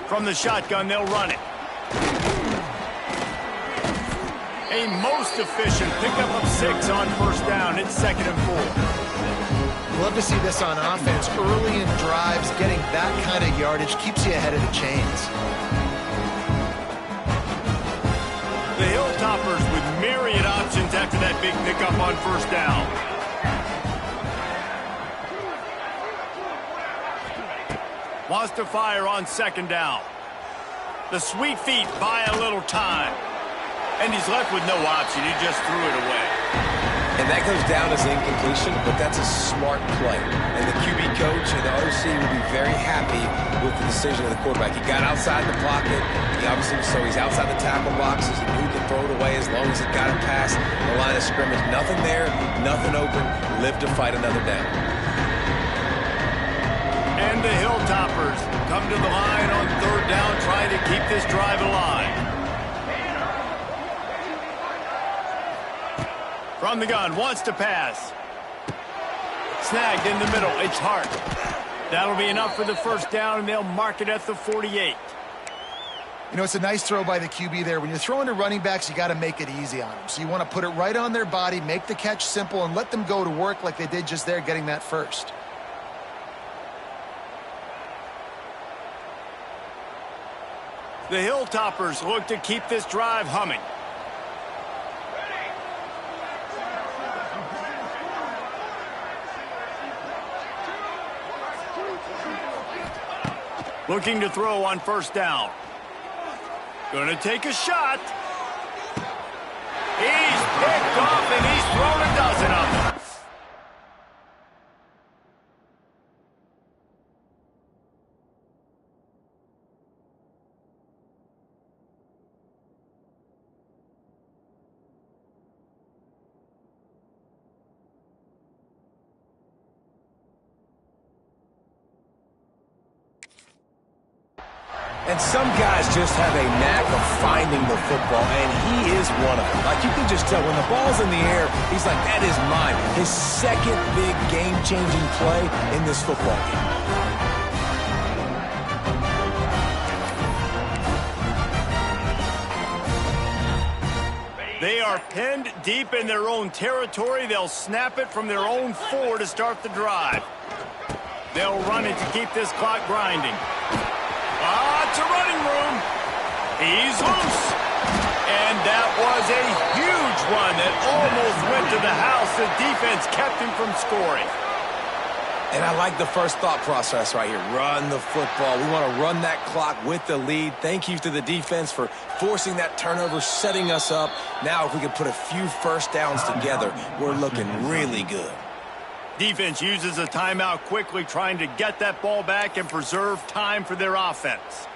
From the shotgun, they'll run it. A most efficient pickup of 6 on 1st down. It's 2nd and 4. Love to see this on offense. Early in drives, getting that kind of yardage keeps you ahead of the chains. The Hilltoppers with myriad options after that big pickup on 1st down. Wants to fire on 2nd down. The sweet feet buy a little time. And he's left with no option. He just threw it away. And that goes down as incompletion, but that's a smart play. And the QB coach and the OC will be very happy with the decision of the quarterback. He got outside the pocket. He's outside the tackle boxes. He knew he could throw it away as long as it got him past the line of scrimmage. Nothing there, nothing open. Live to fight another down. And the Hilltoppers come to the line on 3rd down, trying to keep this drive alive. From the gun, wants to pass. Snagged in the middle, it's Hart. That'll be enough for the 1st down, and they'll mark it at the 48. You know, it's a nice throw by the QB there. When you're throwing to running backs, you got to make it easy on them. So you want to put it right on their body, make the catch simple, and let them go to work like they did just there, getting that first. The Hilltoppers look to keep this drive humming. Looking to throw on first down. Gonna take a shot. He's picked off and he's thrown a dozen of them. And some guys just have a knack of finding the football, and he is one of them. Like, you can just tell when the ball's in the air, he's like, that is mine. His second big game-changing play in this football game. They are pinned deep in their own territory. They'll snap it from their own 4 to start the drive. They'll run it to keep this clock grinding. Lots of running room. He's loose. And that was a huge run that almost went to the house. The defense kept him from scoring. And I like the first thought process right here. Run the football. We want to run that clock with the lead. Thank you to the defense for forcing that turnover, setting us up. Now if we can put a few first downs together, we're looking really good. Defense uses a timeout quickly, trying to get that ball back and preserve time for their offense.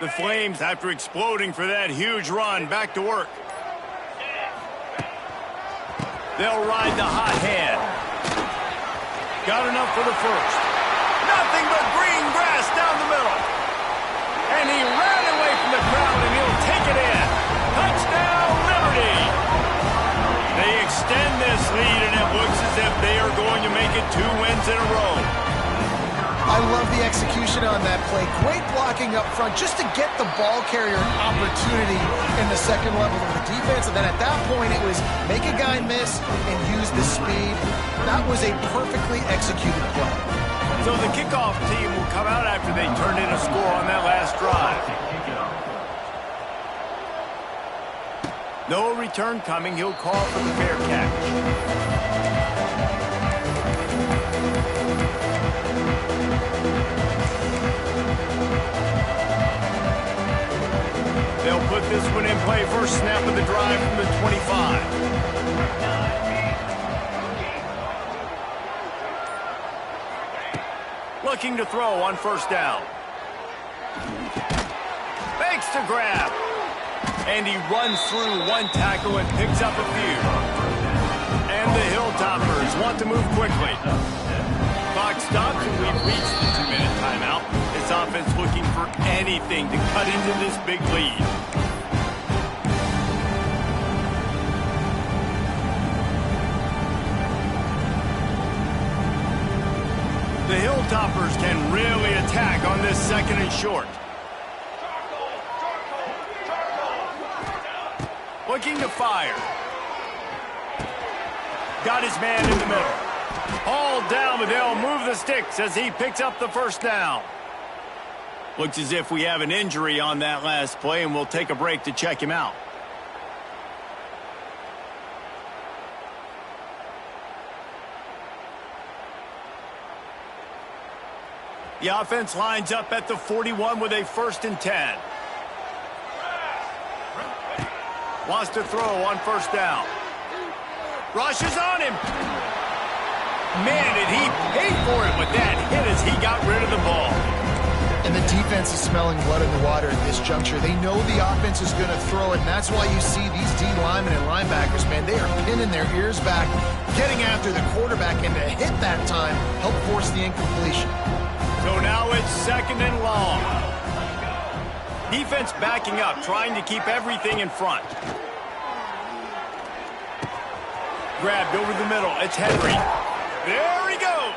The Flames, after exploding for that huge run, back to work. They'll ride the hot hand. Got enough for the first. Nothing but green grass down the middle. And he ran away from the crowd, and he'll take it in. Touchdown, Liberty. They extend this lead, and it looks as if they are going to make it 2 wins in a row. I love the execution on that play. Great blocking up front just to get the ball carrier an opportunity in the second level of the defense. And then at that point, it was make a guy miss and use the speed. That was a perfectly executed play. So the kickoff team will come out after they turned in a score on that last drive. No return coming. He'll call for the fair catch. They'll put this one in play. First snap of the drive from the 25. Looking to throw on first down. Fakes to grab. And he runs through one tackle and picks up a few. And the Hilltoppers want to move quickly. Clock stops and we've reached the 2-minute timeout. This offense looking for anything to cut into this big lead. The Hilltoppers can really attack on this second and short. Looking to fire. Got his man in the middle. Hauled down, but they'll move the sticks as he picks up the first down. Looks as if we have an injury on that last play, and we'll take a break to check him out. The offense lines up at the 41 with a 1st and 10. Wants to throw on first down. Rushes on him. Man, did he pay for it with that hit as he got rid of the ball. And the defense is smelling blood in the water at this juncture. They know the offense is going to throw it, and that's why you see these D linemen and linebackers, man, they are pinning their ears back, getting after the quarterback, and to hit that time, help force the incompletion. So now it's 2nd and long. Defense backing up, trying to keep everything in front. Grabbed over the middle. It's Henry. There he goes.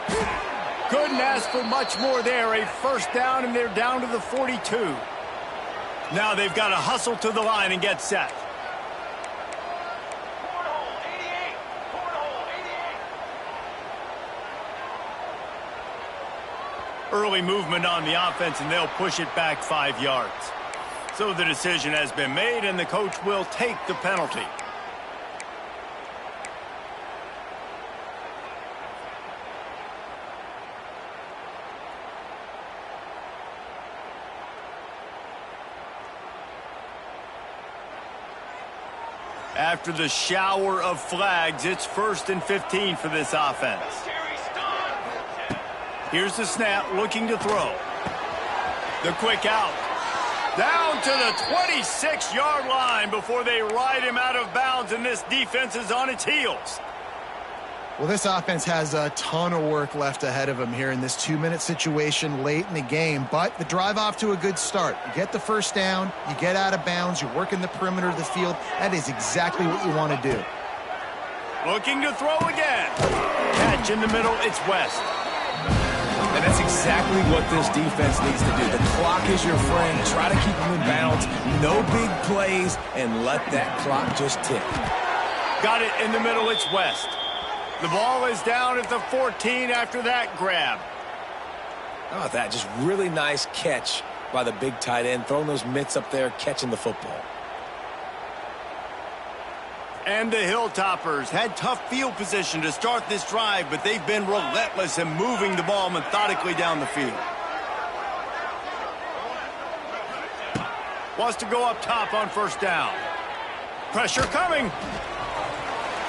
Couldn't ask for much more there. A first down, and they're down to the 42. Now they've got to hustle to the line and get set. Early movement on the offense, and they'll push it back 5 yards. So the decision has been made, and the coach will take the penalty. After the shower of flags, it's 1st and 15 for this offense. Here's the snap, looking to throw. The quick out. Down to the 26-yard line before they ride him out of bounds, and this defense is on its heels. Well, this offense has a ton of work left ahead of them here in this 2-minute situation late in the game, but the drive off to a good start. You get the first down, you get out of bounds, you're working the perimeter of the field. That is exactly what you want to do. Looking to throw again. Catch in the middle, it's West. And that's exactly what this defense needs to do. The clock is your friend. Try to keep them in bounds. No big plays, and let that clock just tick. Got it in the middle, it's West. The ball is down at the 14 after that grab. How about that? Just really nice catch by the big tight end. Throwing those mitts up there, catching the football. And the Hilltoppers had tough field position to start this drive, but they've been relentless in moving the ball methodically down the field. Wants to go up top on first down. Pressure coming.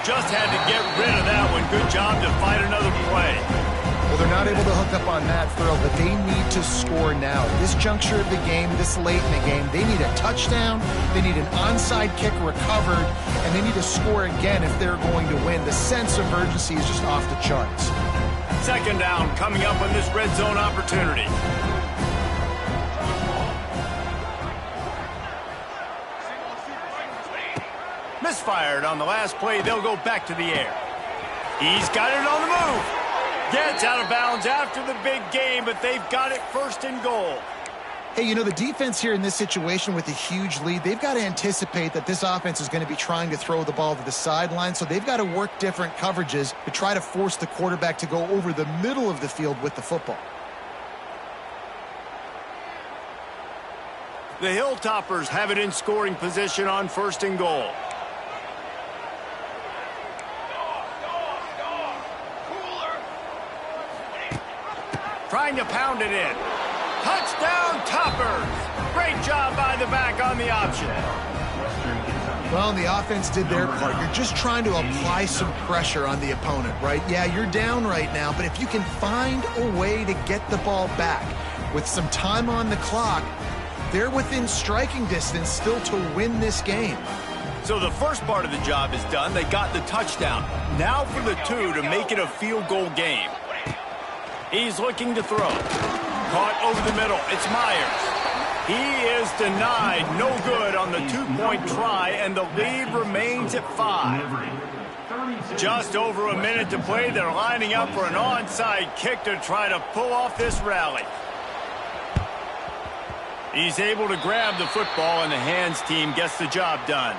Just had to get rid of that one. Good job to fight another play. Well, they're not able to hook up on that throw, but they need to score now. This juncture of the game, this late in the game, they need a touchdown, they need an onside kick recovered, and they need to score again if they're going to win. The sense of urgency is just off the charts. Second down coming up on this red zone opportunity. Misfired on the last play. They'll go back to the air. He's got it on the move. Gets out of bounds after the big game, but they've got it 1st and goal. Hey, you know, the defense here in this situation with a huge lead, they've got to anticipate that this offense is going to be trying to throw the ball to the sideline, so they've got to work different coverages to try to force the quarterback to go over the middle of the field with the football. The Hilltoppers have it in scoring position on 1st and goal. Trying to pound it in. Touchdown, Toppers. Great job by the back on the option. Well, the offense did their part. You're just trying to apply some pressure on the opponent, right? Yeah, you're down right now, but if you can find a way to get the ball back with some time on the clock, they're within striking distance still to win this game. So the first part of the job is done. They got the touchdown. Now for the 2 to make it a field goal game. He's looking to throw. Caught over the middle. It's Myers. He is denied. No good on the 2-point try, and the lead remains at 5. Just over a minute to play. They're lining up for an onside kick to try to pull off this rally. He's able to grab the football, and the hands team gets the job done.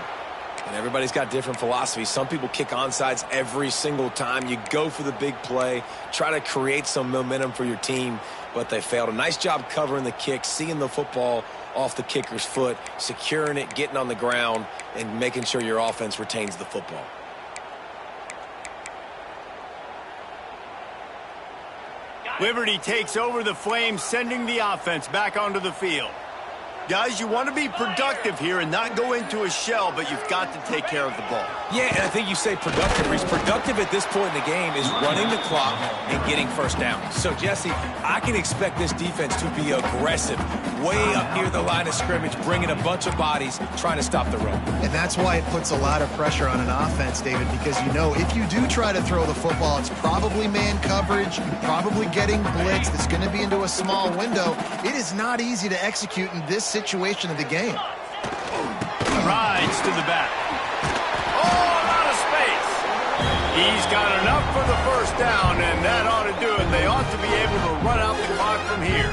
And everybody's got different philosophies. Some people kick onside every single time. You go for the big play, try to create some momentum for your team, but they failed. A nice job covering the kick, seeing the football off the kicker's foot, securing it, getting on the ground, and making sure your offense retains the football. Liberty takes over the Flames, sending the offense back onto the field. Guys, you want to be productive here and not go into a shell, but you've got to take care of the ball. Yeah, and I think you say productive. Reese. Productive at this point in the game is running the clock and getting first down. So, Jesse, I can expect this defense to be aggressive, way up near the line of scrimmage, bringing a bunch of bodies, trying to stop the run. And that's why it puts a lot of pressure on an offense, David, because you know if you do try to throw the football, it's probably man coverage, probably getting blitzed. It's going to be into a small window. It is not easy to execute in this situation of the game. Rides to the back. Oh, a lot of space. He's got enough for the first down, and that ought to do it. They ought to be able to run out the clock from here.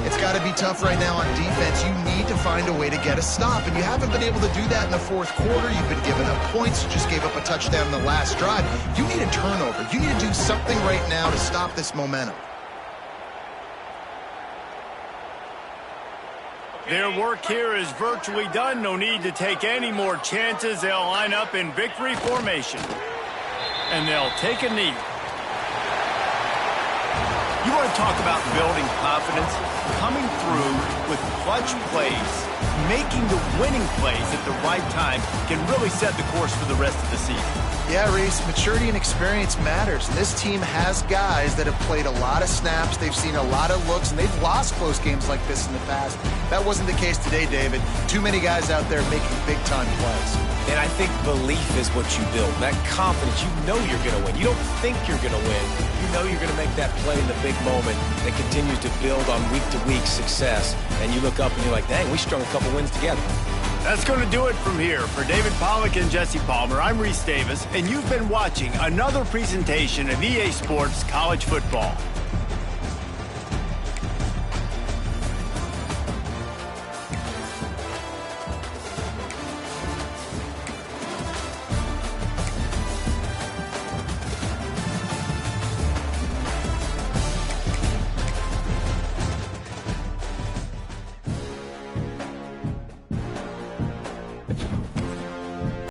It's got to be tough right now on defense. You need to find a way to get a stop, and you haven't been able to do that in the fourth quarter. You've been giving up points. You just gave up a touchdown in the last drive. You need a turnover. You need to do something right now to stop this momentum. Their work here is virtually done. No need to take any more chances. They'll line up in victory formation. And they'll take a knee. You want to talk about building confidence? Coming through with clutch plays, making the winning plays at the right time can really set the course for the rest of the season. Yeah, Reese, maturity and experience matters. And this team has guys that have played a lot of snaps. They've seen a lot of looks, and they've lost close games like this in the past. That wasn't the case today, David. Too many guys out there making big-time plays. And I think belief is what you build. That confidence, you know you're going to win. You don't think you're going to win. You know you're going to make that play in the big moment that continues to build on week-to-week success. And you look up and you're like, dang, we strung a couple wins together. That's going to do it from here. For David Pollack and Jesse Palmer, I'm Reese Davis, and you've been watching another presentation of EA Sports College Football.